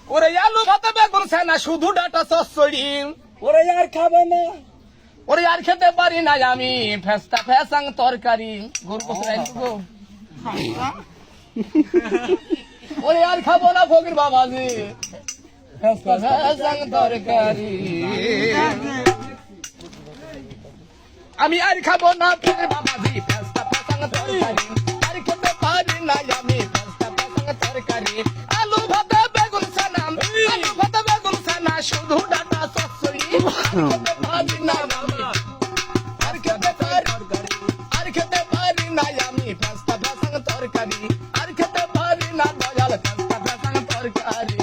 ওরে আলু ভাতে বেগুন ছানা শুধু ডাটা চচ্চড়ি ওরে আর খাবে না। ওরে আর খেতে পারি না আমি ফেস্তা ফেসাং তরকারি গরু গো ওরে আর খাবো না ফকির বাবাজি ফেস্তা ফেসাং তরকারি আমি আর খাবো না ফকির বাবাজি ফেস্তা ফেসাং তরকারি আর খেতে পারি না আমি ফেস্তা ফেসাং তরকারি আলু ভাতে বেগুন ছানা শুধু ডাটা চচ্চড়ি খেতে পারি না আর খেতে পারি না আমি ফেস্তা ফেসাং তরকারি আর খেতে পারি না দয়াল ফেস্তা ফেসাং তরকারি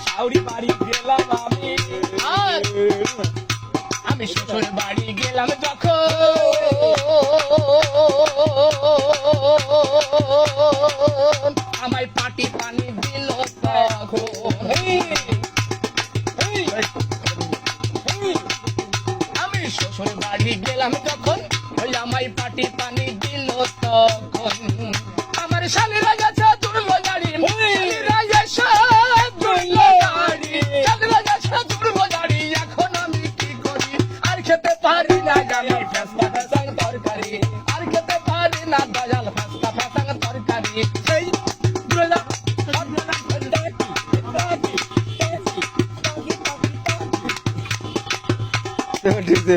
শাউরি বাড়ি গেলাম আমি শ্বশুর বাড়ি গেলাম যখন আমায় পাটি পানি দিল তখন আমি শ্বশুর বাড়ি গেলাম যখন ওই আমায় পাটি পানি দিল তখন আমার শালীরা গেছে দুর্গ গাড়ি এখন আমি কি করি আর খেতে পারি না আমি ফেস্তা ফেসাং তরকারি আর খেতে পারি না দয়াল ফেস্তা ফেসাং তরকারি সেই ঠিক আছে।